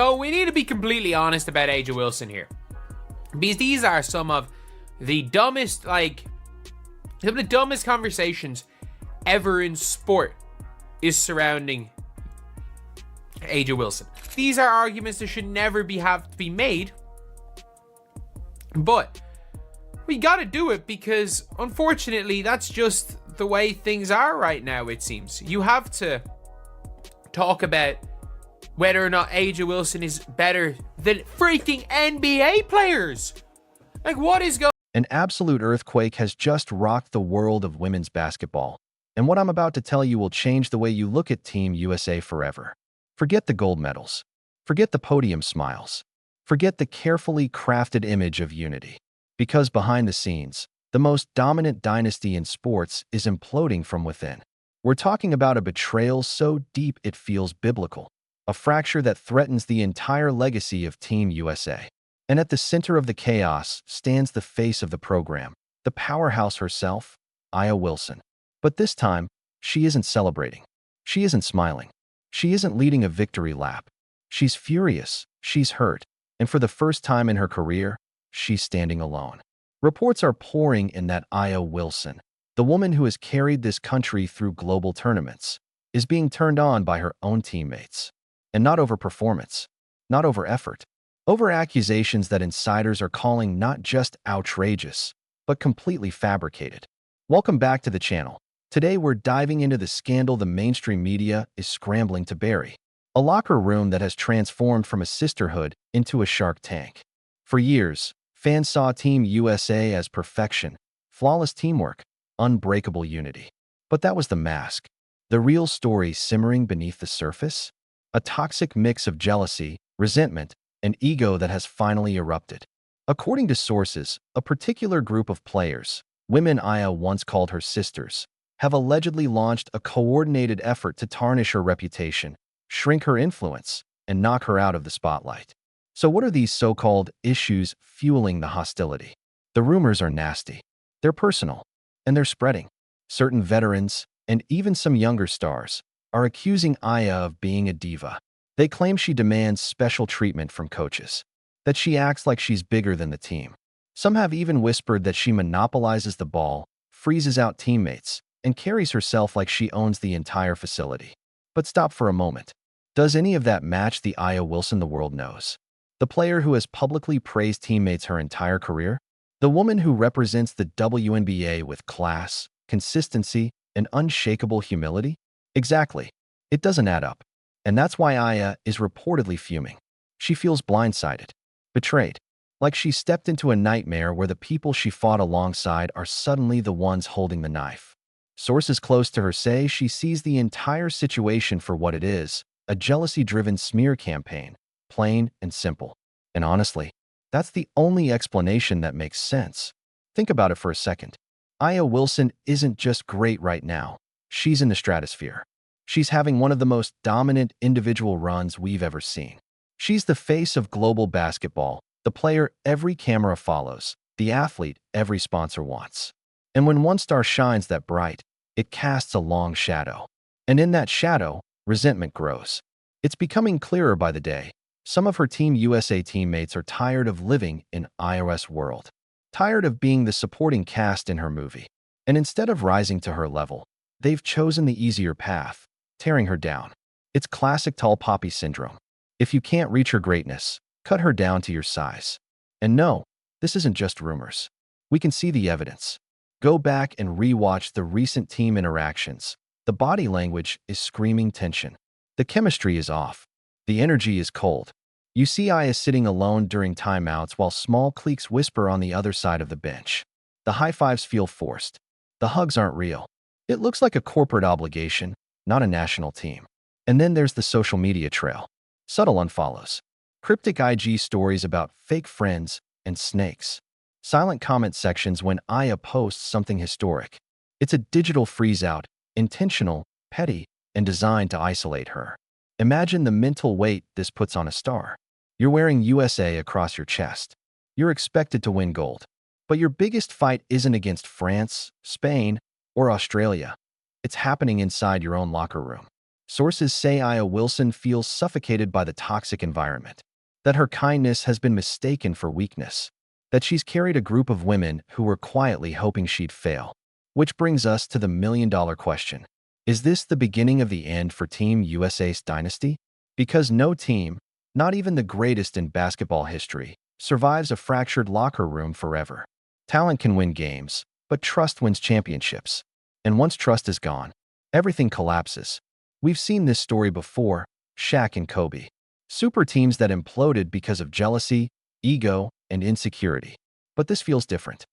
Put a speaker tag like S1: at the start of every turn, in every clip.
S1: So we need to be completely honest about A'ja Wilson here, because these are some of the dumbest, conversations ever in sport is surrounding A'ja Wilson. These are arguments that should never have to be made, but we gotta do it because unfortunately that's just the way things are right now. It seems you have to talk about whether or not A'ja Wilson is better than freaking NBA players. Like, what is going?
S2: An absolute earthquake has just rocked the world of women's basketball, and what I'm about to tell you will change the way you look at Team USA forever. Forget the gold medals. Forget the podium smiles. Forget the carefully crafted image of unity. Because behind the scenes, the most dominant dynasty in sports is imploding from within. We're talking about a betrayal so deep it feels biblical, a fracture that threatens the entire legacy of Team USA. And at the center of the chaos stands the face of the program, the powerhouse herself, A'ja Wilson. But this time, she isn't celebrating. She isn't smiling. She isn't leading a victory lap. She's furious, she's hurt, and for the first time in her career, she's standing alone. Reports are pouring in that A'ja Wilson, the woman who has carried this country through global tournaments, is being turned on by her own teammates. And not over performance, not over effort, over accusations that insiders are calling not just outrageous, but completely fabricated. Welcome back to the channel. Today we're diving into the scandal the mainstream media is scrambling to bury. A locker room that has transformed from a sisterhood into a shark tank. For years, fans saw Team USA as perfection, flawless teamwork, unbreakable unity. But that was the mask. The real story simmering beneath the surface? A toxic mix of jealousy, resentment, and ego that has finally erupted. According to sources, a particular group of players, women A'ja once called her sisters, have allegedly launched a coordinated effort to tarnish her reputation, shrink her influence, and knock her out of the spotlight. So what are these so-called issues fueling the hostility? The rumors are nasty. They're personal, and they're spreading. Certain veterans, and even some younger stars, are accusing A'ja of being a diva. They claim she demands special treatment from coaches, that she acts like she's bigger than the team. Some have even whispered that she monopolizes the ball, freezes out teammates, and carries herself like she owns the entire facility. But stop for a moment. Does any of that match the A'ja Wilson the world knows? The player who has publicly praised teammates her entire career? The woman who represents the WNBA with class, consistency, and unshakable humility? Exactly. It doesn't add up. And that's why A'ja is reportedly fuming. She feels blindsided, betrayed, like she stepped into a nightmare where the people she fought alongside are suddenly the ones holding the knife. Sources close to her say she sees the entire situation for what it is, a jealousy-driven smear campaign, plain and simple. And honestly, that's the only explanation that makes sense. Think about it for a second. A'ja Wilson isn't just great right now. She's in the stratosphere. She's having one of the most dominant individual runs we've ever seen. She's the face of global basketball, the player every camera follows, the athlete every sponsor wants. And when one star shines that bright, it casts a long shadow. And in that shadow, resentment grows. It's becoming clearer by the day. Some of her Team USA teammates are tired of living in A'ja's world, tired of being the supporting cast in her movie. And instead of rising to her level, they've chosen the easier path, tearing her down. It's classic tall poppy syndrome. If you can't reach her greatness, cut her down to your size. And no, this isn't just rumors. We can see the evidence. Go back and re-watch the recent team interactions. The body language is screaming tension. The chemistry is off. The energy is cold. You see A'ja sitting alone during timeouts while small cliques whisper on the other side of the bench. The high fives feel forced. The hugs aren't real. It looks like a corporate obligation, not a national team. And then there's the social media trail. Subtle unfollows. Cryptic IG stories about fake friends and snakes. Silent comment sections when A'ja posts something historic. It's a digital freeze-out, intentional, petty, and designed to isolate her. Imagine the mental weight this puts on a star. You're wearing USA across your chest. You're expected to win gold. But your biggest fight isn't against France, Spain, or Australia. It's happening inside your own locker room. Sources say Aya Wilson feels suffocated by the toxic environment, that her kindness has been mistaken for weakness, that she's carried a group of women who were quietly hoping she'd fail. Which brings us to the million-dollar question. Is this the beginning of the end for Team USA's dynasty? Because no team, not even the greatest in basketball history, survives a fractured locker room forever. Talent can win games, but trust wins championships. And once trust is gone, everything collapses. We've seen this story before, Shaq and Kobe. Super teams that imploded because of jealousy, ego, and insecurity. But this feels different.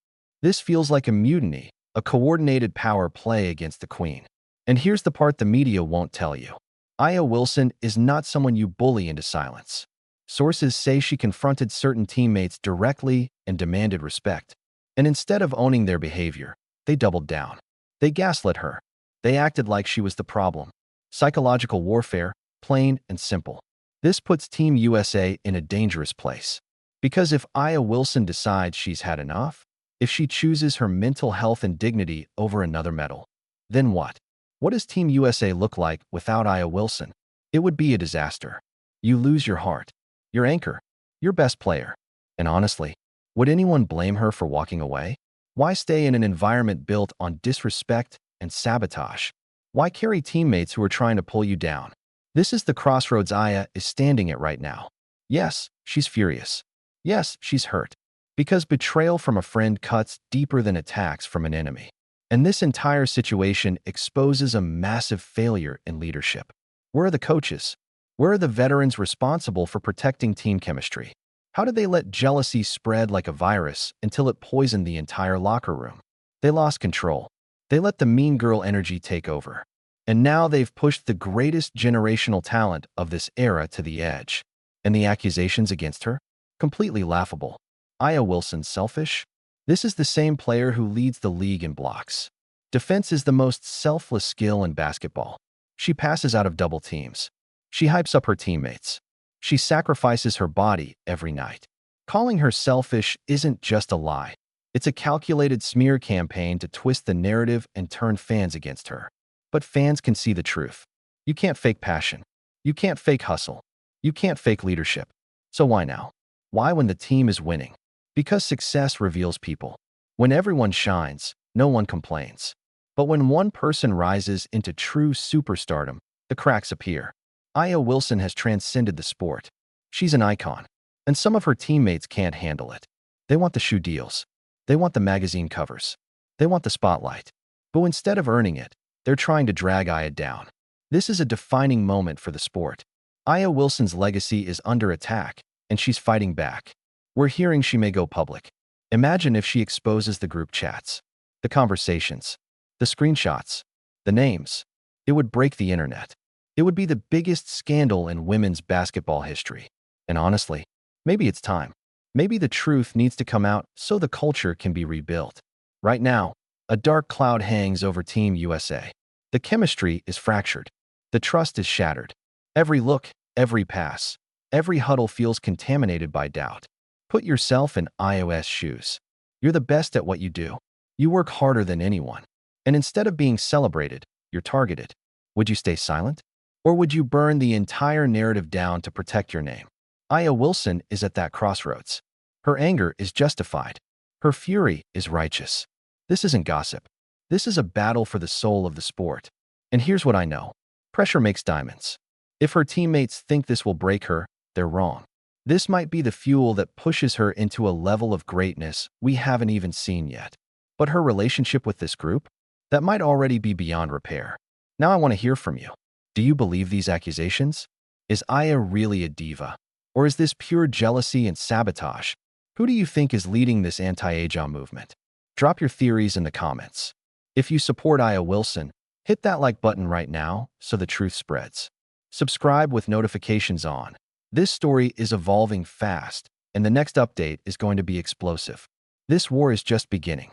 S2: This feels like a mutiny, a coordinated power play against the queen. And here's the part the media won't tell you. Aya Wilson is not someone you bully into silence. Sources say she confronted certain teammates directly and demanded respect. And instead of owning their behavior, they doubled down. They gaslit her. They acted like she was the problem. Psychological warfare, plain and simple. This puts Team USA in a dangerous place. Because if Aya Wilson decides she's had enough, if she chooses her mental health and dignity over another medal, then what? What does Team USA look like without Aya Wilson? It would be a disaster. You lose your heart, your anchor, your best player. And honestly, would anyone blame her for walking away? Why stay in an environment built on disrespect and sabotage? Why carry teammates who are trying to pull you down? This is the crossroads Aya is standing at right now. Yes, she's furious. Yes, she's hurt. Because betrayal from a friend cuts deeper than attacks from an enemy. And this entire situation exposes a massive failure in leadership. Where are the coaches? Where are the veterans responsible for protecting team chemistry? How did they let jealousy spread like a virus until it poisoned the entire locker room? They lost control. They let the mean girl energy take over. And now they've pushed the greatest generational talent of this era to the edge. And the accusations against her? Completely laughable. Aya Wilson selfish? This is the same player who leads the league in blocks. Defense is the most selfless skill in basketball. She passes out of double teams. She hypes up her teammates. She sacrifices her body every night. Calling her selfish isn't just a lie. It's a calculated smear campaign to twist the narrative and turn fans against her. But fans can see the truth. You can't fake passion. You can't fake hustle. You can't fake leadership. So why now? Why when the team is winning? Because success reveals people. When everyone shines, no one complains. But when one person rises into true superstardom, the cracks appear. Aya Wilson has transcended the sport. She's an icon. And some of her teammates can't handle it. They want the shoe deals. They want the magazine covers. They want the spotlight. But instead of earning it, they're trying to drag Aya down. This is a defining moment for the sport. Aya Wilson's legacy is under attack, and she's fighting back. We're hearing she may go public. Imagine if she exposes the group chats, the conversations, the screenshots, the names. It would break the internet. It would be the biggest scandal in women's basketball history. And honestly, maybe it's time. Maybe the truth needs to come out so the culture can be rebuilt. Right now, a dark cloud hangs over Team USA. The chemistry is fractured. The trust is shattered. Every look, every pass, every huddle feels contaminated by doubt. Put yourself in iOS shoes. You're the best at what you do. You work harder than anyone. And instead of being celebrated, you're targeted. Would you stay silent? Or would you burn the entire narrative down to protect your name? Aya Wilson is at that crossroads. Her anger is justified. Her fury is righteous. This isn't gossip. This is a battle for the soul of the sport. And here's what I know. Pressure makes diamonds. If her teammates think this will break her, they're wrong. This might be the fuel that pushes her into a level of greatness we haven't even seen yet. But her relationship with this group? That might already be beyond repair. Now I want to hear from you. Do you believe these accusations? Is Aya really a diva? Or is this pure jealousy and sabotage? Who do you think is leading this anti-Aja movement? Drop your theories in the comments. If you support Aya Wilson, hit that like button right now so the truth spreads. Subscribe with notifications on. This story is evolving fast, and the next update is going to be explosive. This war is just beginning.